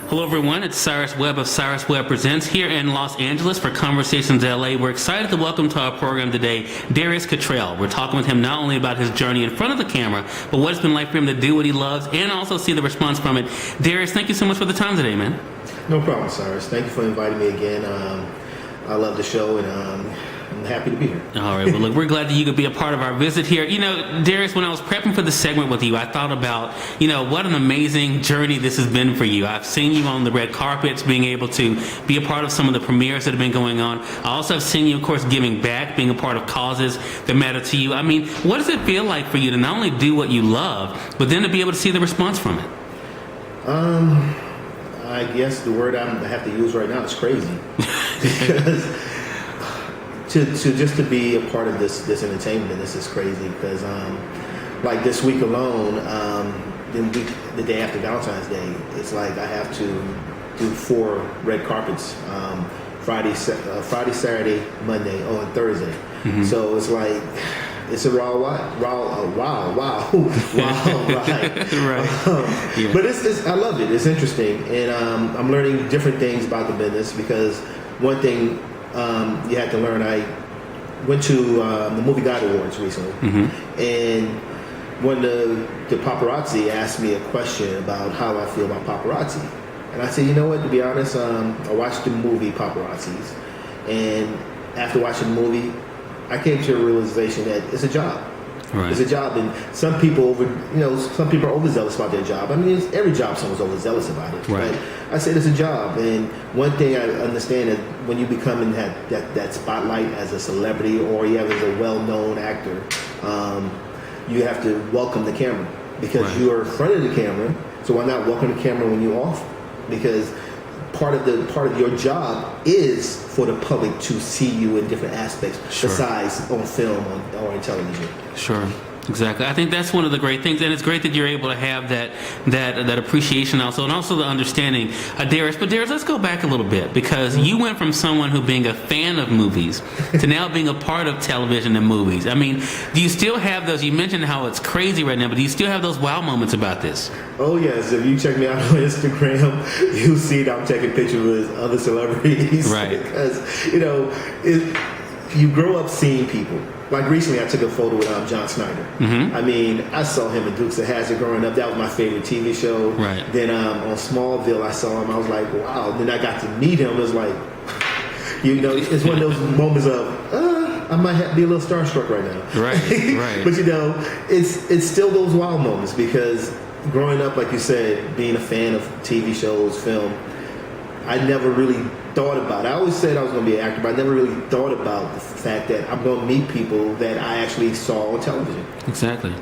Hello everyone, it's Cyrus Webb of Cyrus Webb Presents here in Los Angeles for Conversations LA. We're excited to welcome to our program today Darius Cottrell. We're talking with him not only about his journey in front of the camera, but what it's been like for him to do what he loves and also see the response from it. Darius, thank you so much for the time today, man. No problem, Cyrus. Thank you for inviting me again. I love the show and I'm happy to be here. All right. Well, look, we're glad that you could be a part of our visit here. You know, Darius, when I was prepping for the segment with you, I thought about, what an amazing journey this has been for you. I've seen you on the red carpets, being able to be a part of some of the premieres that have been going on. I also have seen you, of course, giving back, being a part of causes that matter to you. I mean, what does it feel like for you to not only do what you love, but then to be able to see the response from it? I guess the word I have to use right now is crazy. Because to be a part of this entertainment, and this is crazy because like this week alone, the day after Valentine's Day, it's like I have to do 4 red carpets, Friday, Saturday, Monday, and Thursday. Mm-hmm. So it's like it's a wow ride. Right. Yeah. But it's I love it. It's interesting, and I'm learning different things about the business because one thing you had to learn. I went to the Movie Guide Awards recently, mm-hmm. and when the paparazzi asked me a question about how I feel about paparazzi, and I said, you know what? To be honest, I watched the movie Paparazzis, and after watching the movie, I came to a realization that it's a job. Right. It's a job, and some people are overzealous about their job. I mean, every job someone's overzealous about it. Right. But I said it's a job, and one thing I understand that when you become in that spotlight as a celebrity or you have as a well-known actor, you have to welcome the camera because right. you are in front of the camera. So why not welcome the camera when you're off? Because part of your job is for the public to see you in different aspects, sure. besides on film or in television. Sure. Exactly. I think that's one of the great things, and it's great that you're able to have that appreciation also, and also the understanding, Darius. But Darius, let's go back a little bit because you went from someone who being a fan of movies to now being a part of television and movies. I mean, do you still have those? You mentioned how it's crazy right now, but do you still have those wow moments about this? Oh yes. If you check me out on Instagram, you'll see that I'm taking pictures with other celebrities. Right. Because you grow up seeing people. Like recently, I took a photo with John Snyder. Mm-hmm. I mean, I saw him in Dukes of Hazzard growing up. That was my favorite TV show. Right. Then on Smallville, I saw him. I was like, wow. Then I got to meet him. It was like, it's one of those moments of, I might be a little starstruck right now. Right, right. But it's still those wow moments because growing up, like you said, being a fan of TV shows, film, I never really thought about it. I always said I was going to be an actor, but I never really thought about the fact that I'm going to meet people that I actually saw on television. Exactly.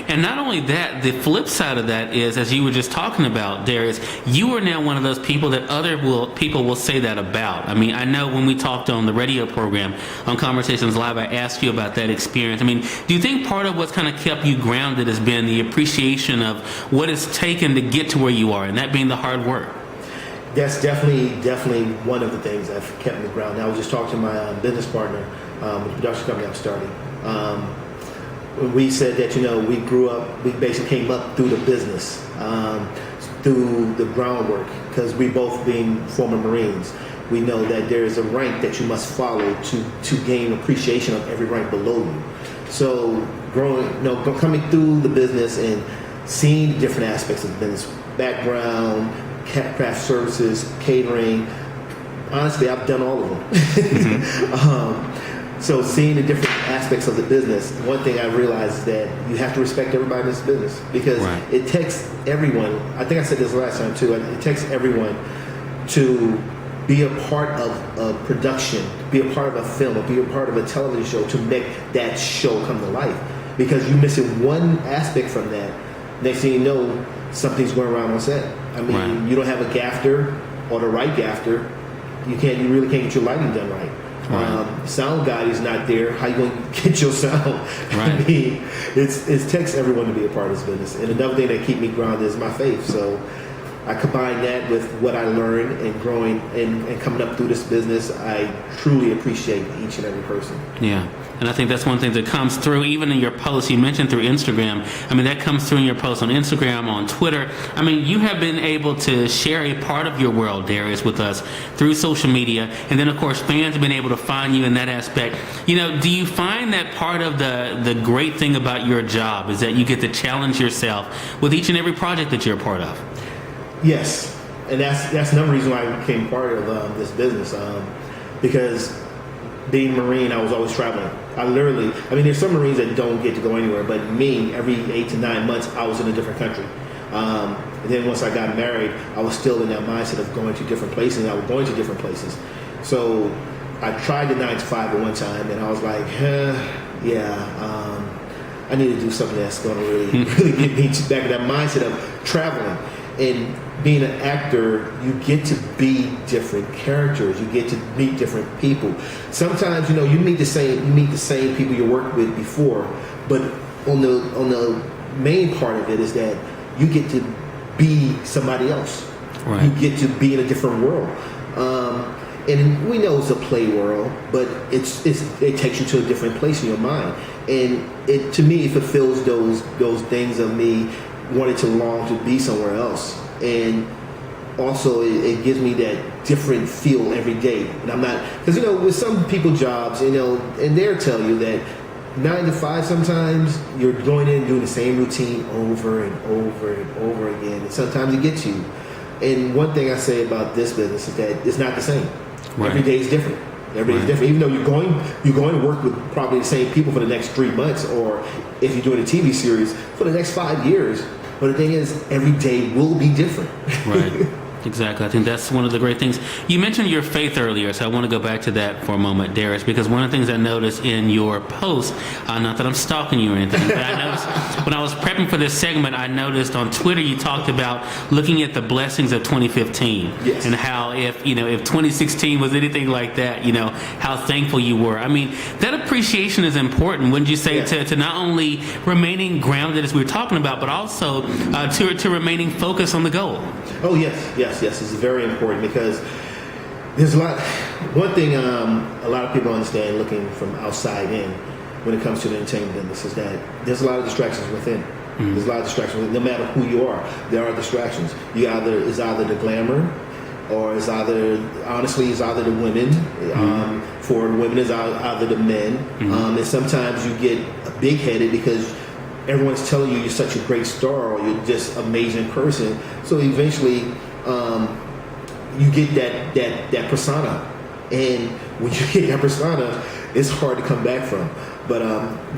And not only that, the flip side of that is, as you were just talking about, Darius, you are now one of those people that people will say that about. I mean, I know when we talked on the radio program on Conversations Live, I asked you about that experience. I mean, do you think part of what's kind of kept you grounded has been the appreciation of what it's taken to get to where you are, and that being the hard work? That's definitely one of the things that have kept me grounded. I was just talking to my business partner with the production company I'm starting. We said that, we grew up, we basically came up through the business, through the groundwork, because we both being former Marines. We know that there is a rank that you must follow to gain appreciation of every rank below you. So coming through the business and seeing different aspects of the business, background, craft services, catering. Honestly, I've done all of them. Mm-hmm. So seeing the different aspects of the business, one thing I realized is that you have to respect everybody in this business because right. It takes everyone, I think I said this last time too, it takes everyone to be a part of production, be a part of a film, or be a part of a television show to make that show come to life. Because you're missing one aspect from that, next thing you know, something's going around on set. I mean, right. You don't have a gaffer or the right gaffer. You really can't get your lighting done right. Right. Sound guy is not there. How you going to get your sound? Right. I mean, it takes everyone to be a part of this business. And another thing that keeps me grounded is my faith. So I combine that with what I learned and growing and coming up through this business. I truly appreciate each and every person. Yeah. And I think that's one thing that comes through even in your posts. You mentioned through Instagram. I mean, that comes through in your posts on Instagram, on Twitter. I mean, you have been able to share a part of your world, Darius, with us through social media. And then, of course, fans have been able to find you in that aspect. You know, do you find that part of the great thing about your job is that you get to challenge yourself with each and every project that you're a part of? Yes. And that's another reason why I became part of this business. Because being Marine, I was always traveling. There's some Marines that don't get to go anywhere, but me, every 8 to 9 months, I was in a different country. And then once I got married, I was still in that mindset of going to different places, and I was going to different places. So I tried the 9 to 5 at one time, and I was like, I need to do something that's going to really get me back in that mindset of traveling. And being an actor, you get to be different characters. You get to meet different people. Sometimes, you meet the same people you worked with before, but on the main part of it is that you get to be somebody else. Right. You get to be in a different world. And we know it's a play world, but it takes you to a different place in your mind. And to me, it fulfills those things of me wanted to long to be somewhere else. And also it gives me that different feel every day. And I'm not, because with some people jobs, and they'll tell you that 9 to 5 sometimes you're going in and doing the same routine over and over and over again, and sometimes it gets you. And one thing I say about this business is that it's not the same. Right. Every day is different. Every day is different. Even though you're going to work with probably the same people for the next 3 months, or if you're doing a TV series for the next 5 years. But the thing is, every day will be different. Right. Exactly. I think that's one of the great things. You mentioned your faith earlier, so I want to go back to that for a moment, Darius, because one of the things I noticed in your post, not that I'm stalking you or anything, but I noticed when I was prepping for this segment, I noticed on Twitter you talked about looking at the blessings of 2015. Yes. And how if 2016 was anything like that, how thankful you were. I mean, that appreciation is important, wouldn't you say, Yeah. to not only remaining grounded as we were talking about, but also to remaining focused on the goal. Oh, yes, it's very important, because there's one thing a lot of people understand looking from outside in when it comes to the entertainment business is that there's a lot of distractions within. Mm-hmm. There's a lot of distractions. No matter who you are, there are distractions. It's either the glamour, or it's either the women. Mm-hmm. For women, it's either the men. Mm-hmm. And sometimes you get big-headed because everyone's telling you're such a great star, or you're just an amazing person. So eventually, you get that persona, and when you get that persona, it's hard to come back from. But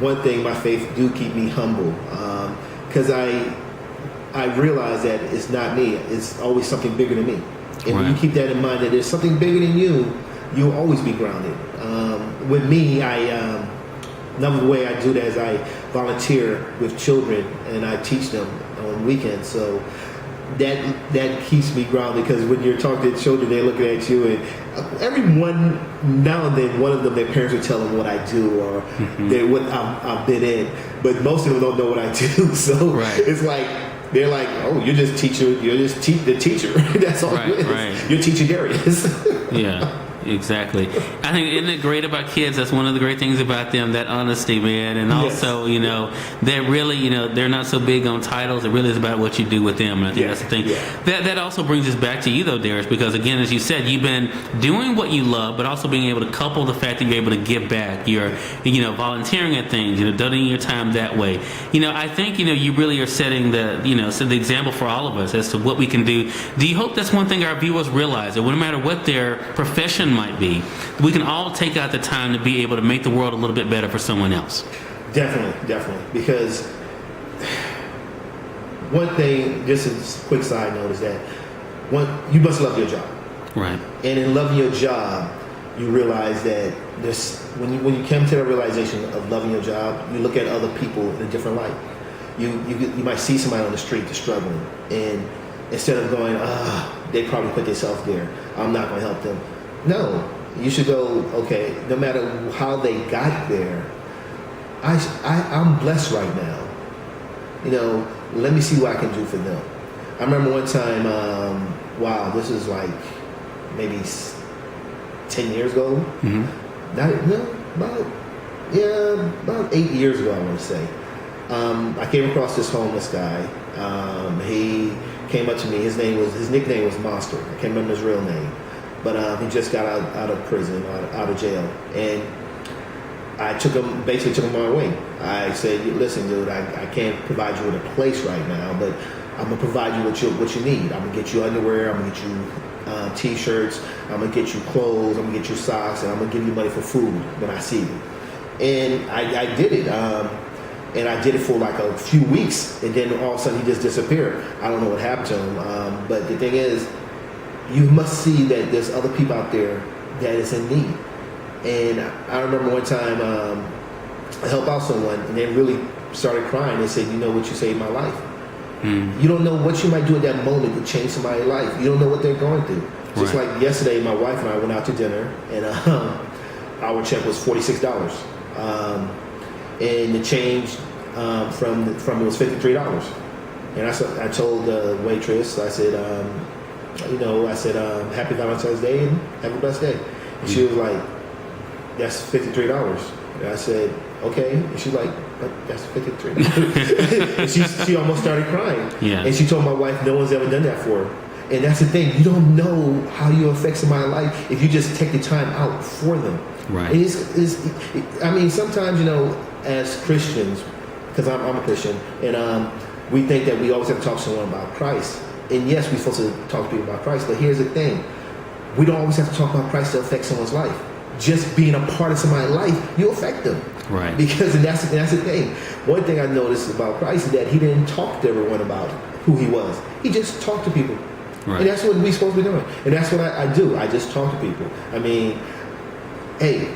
one thing, my faith do keep me humble, because I realize that it's not me. It's always something bigger than me. And when you keep that in mind, that there's something bigger than you, you'll always be grounded. With me, another way I do that is I volunteer with children, and I teach them on weekends. So that keeps me grounded, because when you're talking to children, they're looking at you, and everyone now and then, one of them, their parents will tell them what I do, or what I've been in. But most of them don't know what I do. So It's like, they're like, oh, you're just the teacher. That's all it is. Right. You're teaching Darius. Yeah. Exactly. I think, isn't it great about kids? That's one of the great things about them, that honesty, man. And also, they're really, they're not so big on titles. It really is about what you do with them. And I think that's the thing. Yeah. That also brings us back to you, though, Darius, because, again, as you said, you've been doing what you love, but also being able to couple the fact that you're able to give back. You're, volunteering at things, donating your time that way. I think, you really are setting the example for all of us as to what we can do. Do you hope that's one thing our viewers realize, that no matter what their profession might be, we can all take out the time to be able to make the world a little bit better for someone else? Definitely. Because one thing, just a quick side note, is that you must love your job. Right. And in loving your job, you realize that when you come to the realization of loving your job, you look at other people in a different light. You might see somebody on the street that's struggling, and instead of going, they probably put themselves there, I'm not going to help them. No, you should go, okay, no matter how they got there, I'm blessed right now. Let me see what I can do for them. I remember one time, wow, this is like maybe 10 years ago. About 8 years ago, I want to say. I came across this homeless guy. He came up to me. His nickname was Monster. I can't remember his real name, but he just got out of prison, out of jail, and I took him on my wing. I said, "Listen, dude, I can't provide you with a place right now, but I'm gonna provide you what you need. I'm gonna get you underwear. I'm gonna get you t-shirts. I'm gonna get you clothes. I'm gonna get you socks, and I'm gonna give you money for food when I see you." And I did it. And I did it for like a few weeks, and then all of a sudden he just disappeared. I don't know what happened to him. But the thing is, you must see that there's other people out there that is in need. And I remember one time I helped out someone, and they really started crying. They said, "You know what? You saved my life." You don't know what you might do at that moment to change somebody's life. You don't know what they're going through. Just like yesterday, my wife and I went out to dinner, and our check was $46. And the change from it was $53. And I told the waitress, I said, Happy Valentine's Day and have a blessed day. And she was like, "That's $53. And I said, "Okay." And she's like, "But that's $53. And she almost started crying. Yeah. And she told my wife, no one's ever done that for her. And that's the thing. You don't know how you affect somebody's life if you just take the time out for them. Right. Sometimes, as Christians, because I'm a Christian, and we think that we always have to talk to someone about Christ. And yes, we're supposed to talk to people about Christ, but here's the thing. We don't always have to talk about Christ to affect someone's life. Just being a part of somebody's life, you affect them. Right. Because that's the thing. One thing I noticed about Christ is that he didn't talk to everyone about who he was. He just talked to people. Right. And that's what we're supposed to be doing. And that's what I do. I just talk to people. I mean, hey,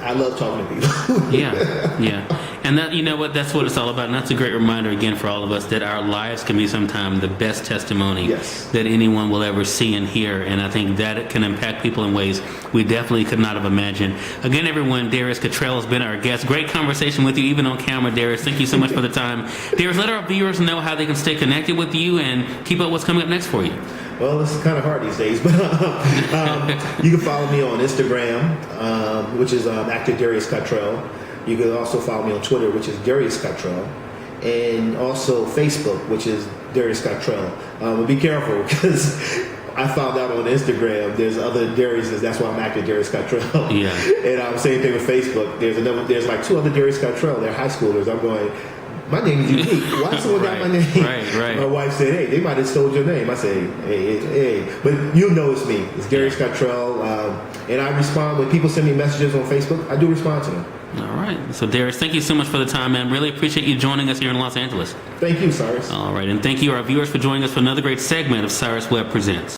I love talking to people. Yeah. And that, that's what it's all about. And that's a great reminder again for all of us that our lives can be sometimes the best testimony that anyone will ever see and hear. And I think that it can impact people in ways we definitely could not have imagined. Again, everyone, Darius Cottrell has been our guest. Great conversation with you, even on camera, Darius. Thank you so much for the time. Darius, let our viewers know how they can stay connected with you and keep up what's coming up next for you. Well, this is kind of hard these days, but you can follow me on Instagram, which is actor Darius Cottrell. You can also follow me on Twitter, which is Darius Cottrell, and also Facebook, which is Darius Cottrell. But be careful, because I found out on Instagram there's other Dariuses. That's why I'm actor Darius Cottrell. Yeah. And same thing with Facebook. There's like 2 other Darius Cottrell. They're high schoolers. I'm going, my name is unique. Why someone got my name? Right. My wife said, "Hey, they might have stole your name." I say, hey. But you know it's me. It's Darius Cottrell. And I respond when people send me messages on Facebook. I do respond to them. All right. So, Darius, thank you so much for the time, man. Really appreciate you joining us here in Los Angeles. Thank you, Cyrus. All right. And thank you, our viewers, for joining us for another great segment of Cyrus Webb Presents.